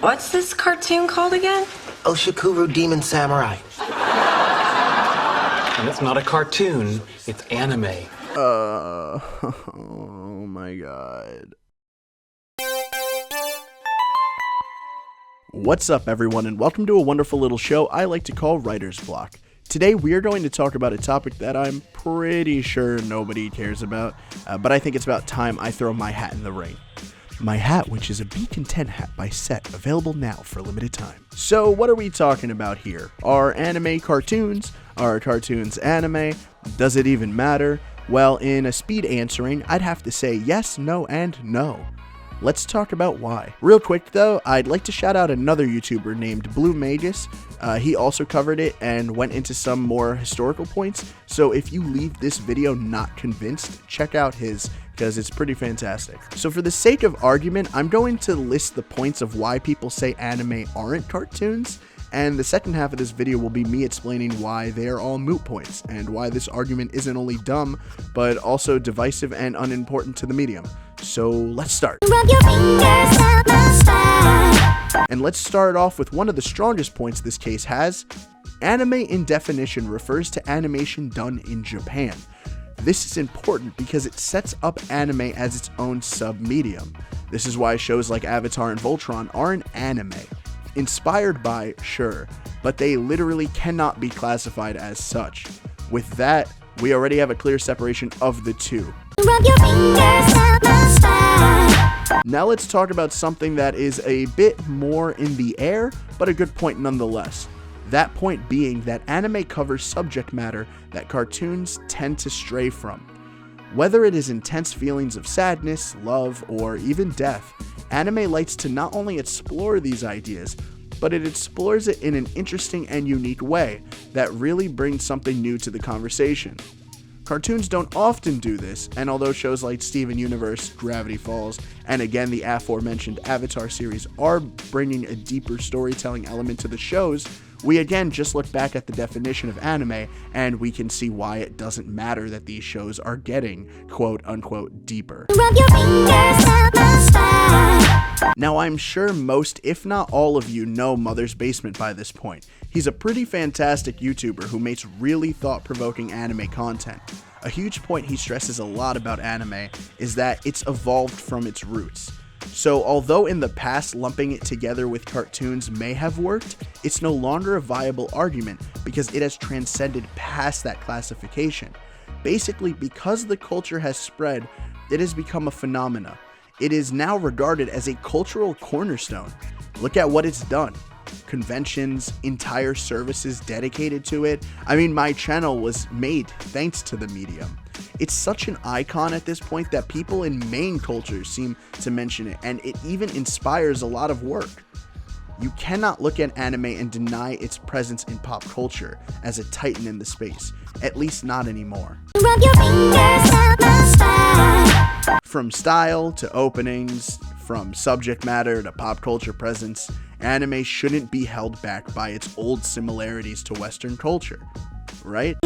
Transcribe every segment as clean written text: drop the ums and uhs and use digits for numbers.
What's this cartoon called again? Oshikuru Demon Samurai. And it's not a cartoon, it's anime. Oh my god. What's up, everyone, and welcome to a wonderful little show I like to call Writer's Block. Today we are going to talk about a topic that I'm pretty sure nobody cares about, but I think it's about time I throw my hat in the ring. My hat, which is a Be Content hat by Set, available now for a limited time. So what are we talking about here? Are anime cartoons? Are cartoons anime? Does it even matter? Well, in a speed answering, I'd have to say yes, no, and no. Let's talk about why. Real quick though, I'd like to shout out another YouTuber named Blue Magus. He also covered it and went into some more historical points, so if you leave this video not convinced, check out his, because it's pretty fantastic. So for the sake of argument, I'm going to list the points of why people say anime aren't cartoons, and the second half of this video will be me explaining why they are all moot points, and why this argument isn't only dumb, but also divisive and unimportant to the medium. So let's start. And let's start off with one of the strongest points this case has. Anime in definition refers to animation done in Japan. This is important because it sets up anime as its own sub-medium. This is why shows like Avatar and Voltron are an anime. Inspired by, sure, but they literally cannot be classified as such. With that, we already have a clear separation of the two. Now let's talk about something that is a bit more in the air, but a good point nonetheless. That point being that anime covers subject matter that cartoons tend to stray from. Whether it is intense feelings of sadness, love, or even death, anime likes to not only explore these ideas, but it explores it in an interesting and unique way that really brings something new to the conversation. Cartoons don't often do this, and although shows like Steven Universe, Gravity Falls, and again the aforementioned Avatar series are bringing a deeper storytelling element to the shows, we again just look back at the definition of anime and we can see why it doesn't matter that these shows are getting quote unquote deeper. Now I'm sure most, if not all of you, know Mother's Basement by this point. He's a pretty fantastic YouTuber who makes really thought-provoking anime content. A huge point he stresses a lot about anime is that it's evolved from its roots. So although in the past lumping it together with cartoons may have worked, it's no longer a viable argument because it has transcended past that classification. Basically, because the culture has spread, it has become a phenomena. It is now regarded as a cultural cornerstone. Look at what it's done. Conventions, entire services dedicated to it. I mean, my channel was made thanks to the medium. It's such an icon at this point that people in main cultures seem to mention it, and it even inspires a lot of work. You cannot look at anime and deny its presence in pop culture as a titan in the space, at least not anymore. From style to openings, from subject matter to pop culture presence, anime shouldn't be held back by its old similarities to Western culture, right?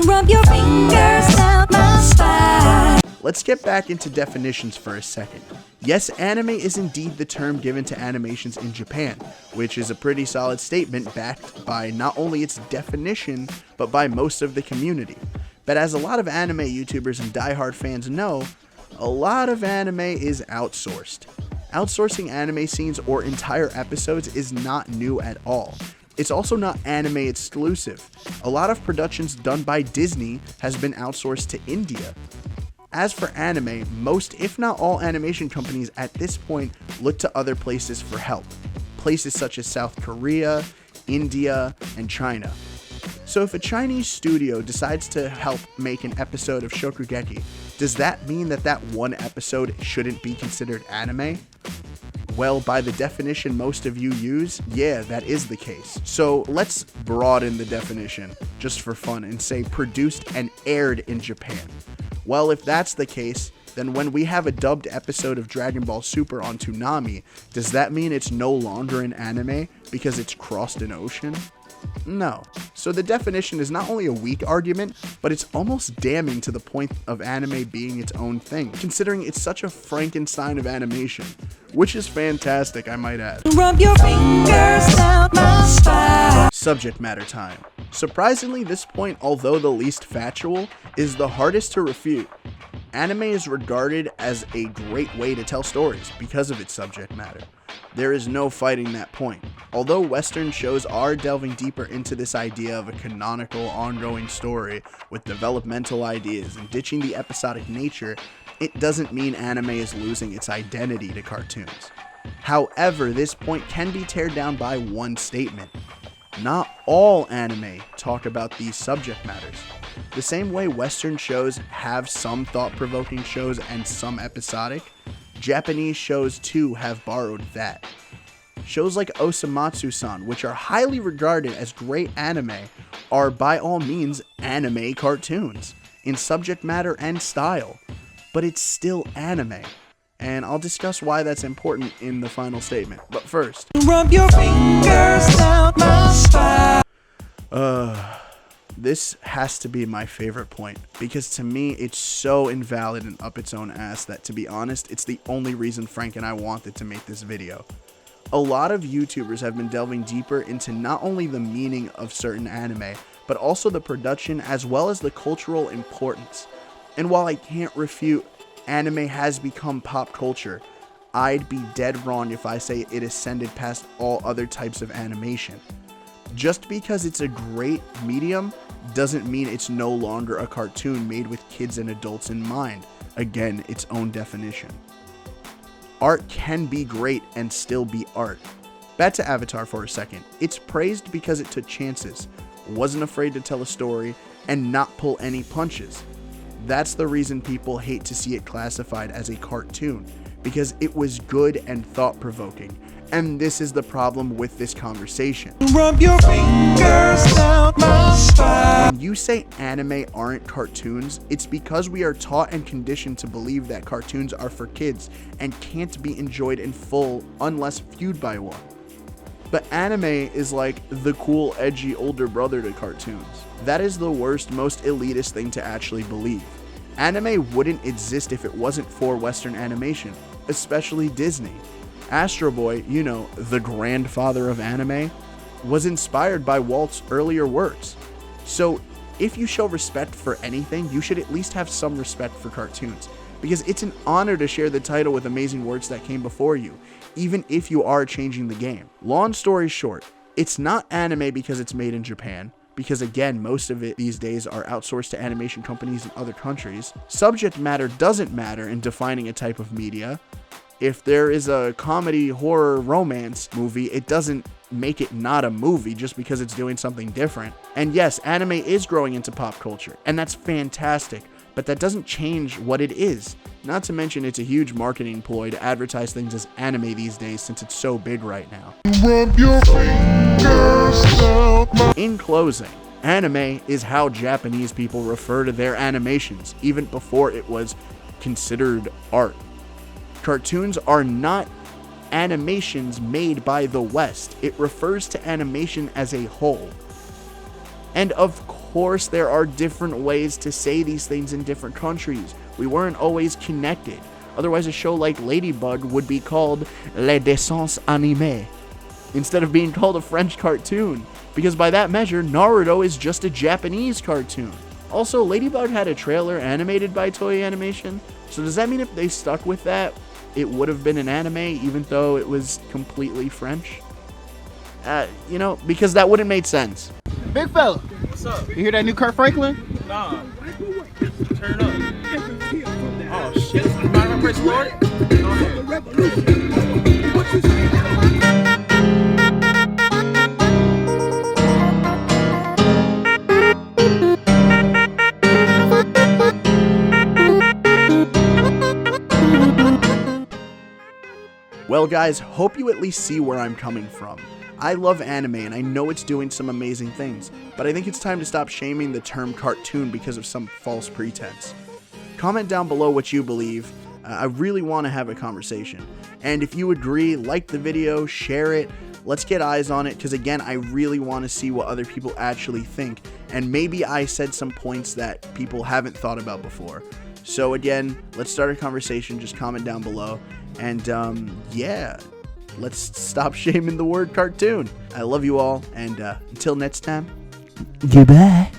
Let's get back into definitions for a second. Yes, anime is indeed the term given to animations in Japan, which is a pretty solid statement backed by not only its definition, but by most of the community. But as a lot of anime YouTubers and diehard fans know, a lot of anime is outsourced. Outsourcing anime scenes or entire episodes is not new at all. It's also not anime exclusive. A lot of productions done by Disney has been outsourced to India. As for anime, most if not all animation companies at this point look to other places for help. Places such as South Korea, India, and China. So if a Chinese studio decides to help make an episode of Shokugeki, does that mean that that one episode shouldn't be considered anime? Well, by the definition most of you use, yeah, that is the case. So let's broaden the definition, just for fun, and say produced and aired in Japan. Well, if that's the case, then when we have a dubbed episode of Dragon Ball Super on Toonami, does that mean it's no longer an anime because it's crossed an ocean? No. So the definition is not only a weak argument, but it's almost damning to the point of anime being its own thing, considering it's such a Frankenstein of animation. which is fantastic, I might add. Rub your fingers down my spine. Subject matter time. Surprisingly, this point, although the least factual, is the hardest to refute. Anime is regarded as a great way to tell stories because of its subject matter. There is no fighting that point. Although Western shows are delving deeper into this idea of a canonical, ongoing story with developmental ideas and ditching the episodic nature, it doesn't mean anime is losing its identity to cartoons. However, this point can be teared down by one statement. Not all anime talk about these subject matters. The same way Western shows have some thought-provoking shows and some episodic, Japanese shows too have borrowed that. Shows like Osamatsu-san, which are highly regarded as great anime, are by all means anime cartoons, in subject matter and style, but it's still anime. And I'll discuss why that's important in the final statement. But first, Rub your fingers down my spine. this has to be my favorite point, because to me it's so invalid and up its own ass that, to be honest, it's the only reason Frank and I wanted to make this video. A lot of YouTubers have been delving deeper into not only the meaning of certain anime, but also the production as well as the cultural importance. And while I can't refute anime has become pop culture, I'd be dead wrong if I say it ascended past all other types of animation. Just because it's a great medium doesn't mean it's no longer a cartoon made with kids and adults in mind. Again, its own definition. Art can be great and still be art. Back to Avatar for a second. It's praised because it took chances, wasn't afraid to tell a story, and not pull any punches. That's the reason people hate to see it classified as a cartoon, because it was good and thought-provoking. And this is the problem with this conversation. Rub your fingers down my spine. When you say anime aren't cartoons, it's because we are taught and conditioned to believe that cartoons are for kids and can't be enjoyed in full unless viewed by one. But anime is like the cool, edgy older brother to cartoons. That is the worst, most elitist thing to actually believe. Anime wouldn't exist if it wasn't for Western animation, especially Disney. Astro Boy, you know, the grandfather of anime, was inspired by Walt's earlier works. So if you show respect for anything, you should at least have some respect for cartoons, because it's an honor to share the title with amazing works that came before you, even if you are changing the game. Long story short, it's not anime because it's made in Japan, because again, most of it these days are outsourced to animation companies in other countries. Subject matter doesn't matter in defining a type of media. If there is a comedy, horror, romance movie, it doesn't make it not a movie just because it's doing something different. And yes, anime is growing into pop culture, and that's fantastic, but that doesn't change what it is. Not to mention it's a huge marketing ploy to advertise things as anime these days since it's so big right now. Rub your fingers down my. In closing, anime is how Japanese people refer to their animations, even before it was considered art. Cartoons are not animations made by the West. It refers to animation as a whole. And of course, there are different ways to say these things in different countries. We weren't always connected. Otherwise, a show like Ladybug would be called Les Dessins Animés instead of being called a French cartoon, because by that measure, Naruto is just a Japanese cartoon. Also, Ladybug had a trailer animated by Toei Animation, so does that mean if they stuck with that, it would have been an anime even though it was completely French? Because that wouldn't make sense. Big fella, What's up? you hear that new Kurt Franklin? Nah. Turn it up. Oh shit. Mind if I press Lord? Go ahead. Well guys, hope you at least see where I'm coming from. I love anime and I know it's doing some amazing things, but I think it's time to stop shaming the term cartoon because of some false pretense. Comment down below what you believe. I really want to have a conversation. And if you agree, like the video, share it. Let's get eyes on it, because again, I really want to see what other people actually think. And maybe I said some points that people haven't thought about before. So again, let's start a conversation. Just comment down below. And yeah, let's stop shaming the word cartoon. I love you all, and until next time, goodbye.